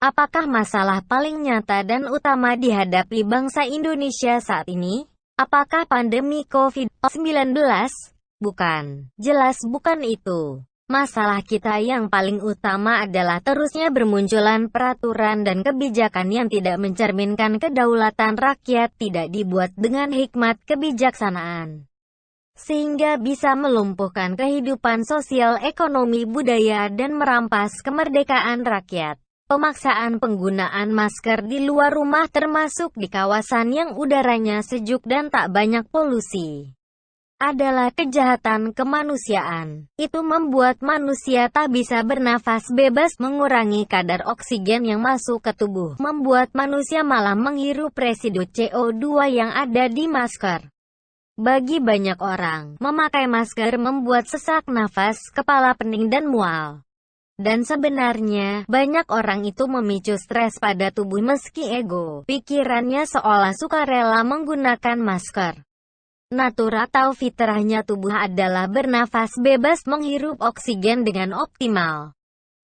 Apakah masalah paling nyata dan utama dihadapi bangsa Indonesia saat ini? Apakah pandemi COVID-19? Bukan. Jelas bukan itu. Masalah kita yang paling utama adalah terusnya bermunculan peraturan dan kebijakan yang tidak mencerminkan kedaulatan rakyat, tidak dibuat dengan hikmat kebijaksanaan, sehingga bisa melumpuhkan kehidupan sosial, ekonomi, budaya, dan merampas kemerdekaan rakyat. Pemaksaan penggunaan masker di luar rumah termasuk di kawasan yang udaranya sejuk dan tak banyak polusi adalah kejahatan kemanusiaan. Itu membuat manusia tak bisa bernafas bebas, mengurangi kadar oksigen yang masuk ke tubuh, membuat manusia malah menghirup residu CO2 yang ada di masker. Bagi banyak orang, memakai masker membuat sesak nafas, kepala pening dan mual. Dan sebenarnya, banyak orang itu memicu stres pada tubuh meski ego pikirannya seolah sukarela menggunakan masker. Natur atau fitrahnya tubuh adalah bernafas bebas, menghirup oksigen dengan optimal.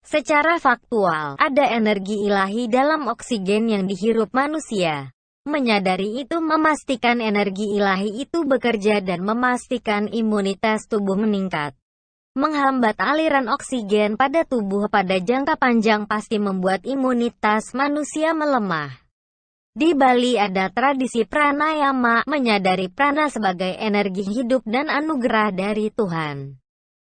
Secara faktual, ada energi ilahi dalam oksigen yang dihirup manusia. Menyadari itu memastikan energi ilahi itu bekerja dan memastikan imunitas tubuh meningkat. Menghambat aliran oksigen pada tubuh pada jangka panjang pasti membuat imunitas manusia melemah. Di Bali ada tradisi pranayama, menyadari prana sebagai energi hidup dan anugerah dari Tuhan.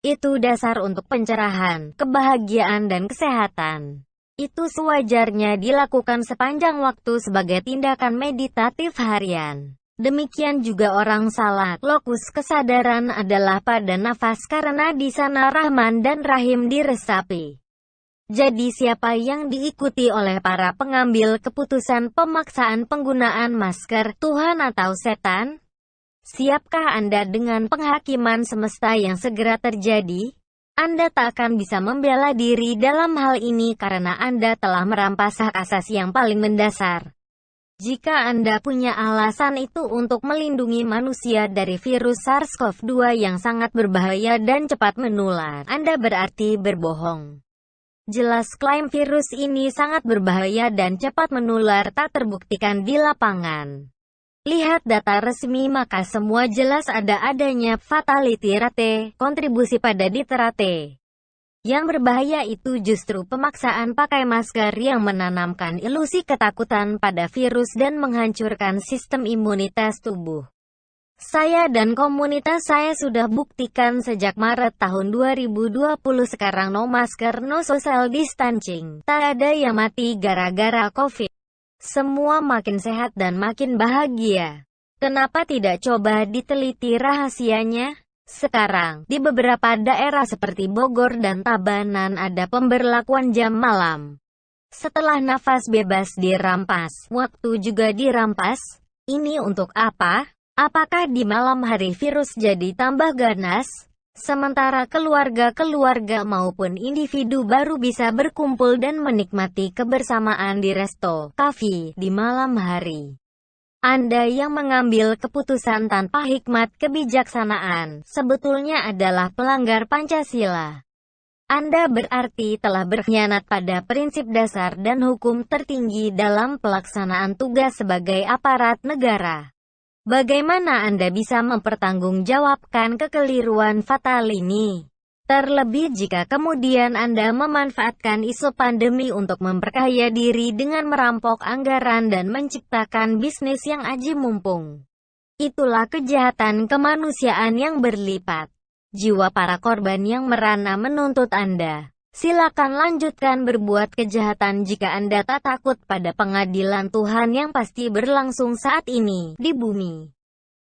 Itu dasar untuk pencerahan, kebahagiaan dan kesehatan. Itu sewajarnya dilakukan sepanjang waktu sebagai tindakan meditatif harian. Demikian juga orang salat, lokus kesadaran adalah pada nafas karena di sana Rahman dan Rahim diresapi. Jadi siapa yang diikuti oleh para pengambil keputusan pemaksaan penggunaan masker, Tuhan atau setan? Siapkah Anda dengan penghakiman semesta yang segera terjadi? Anda tak akan bisa membela diri dalam hal ini karena Anda telah merampas hak asasi yang paling mendasar. Jika Anda punya alasan itu untuk melindungi manusia dari virus SARS-CoV-2 yang sangat berbahaya dan cepat menular, Anda berarti berbohong. Jelas klaim virus ini sangat berbahaya dan cepat menular tak terbuktikan di lapangan. Lihat data resmi maka semua jelas adanya fatality rate, kontribusi pada death rate. Yang berbahaya itu justru pemaksaan pakai masker yang menanamkan ilusi ketakutan pada virus dan menghancurkan sistem imunitas tubuh. Saya dan komunitas saya sudah buktikan sejak Maret tahun 2020 sekarang no masker, no social distancing. Tak ada yang mati gara-gara COVID. Semua makin sehat dan makin bahagia. Kenapa tidak coba diteliti rahasianya? Sekarang, di beberapa daerah seperti Bogor dan Tabanan ada pemberlakuan jam malam. Setelah nafas bebas dirampas, waktu juga dirampas. Ini untuk apa? Apakah di malam hari virus jadi tambah ganas? Sementara keluarga-keluarga maupun individu baru bisa berkumpul dan menikmati kebersamaan di resto, kafe, di malam hari. Anda yang mengambil keputusan tanpa hikmat kebijaksanaan, sebetulnya adalah pelanggar Pancasila. Anda berarti telah berkhianat pada prinsip dasar dan hukum tertinggi dalam pelaksanaan tugas sebagai aparat negara. Bagaimana Anda bisa mempertanggungjawabkan kekeliruan fatal ini? Terlebih jika kemudian Anda memanfaatkan isu pandemi untuk memperkaya diri dengan merampok anggaran dan menciptakan bisnis yang aji mumpung. Itulah kejahatan kemanusiaan yang berlipat. Jiwa para korban yang merana menuntut Anda. Silakan lanjutkan berbuat kejahatan jika Anda tak takut pada pengadilan Tuhan yang pasti berlangsung saat ini di bumi.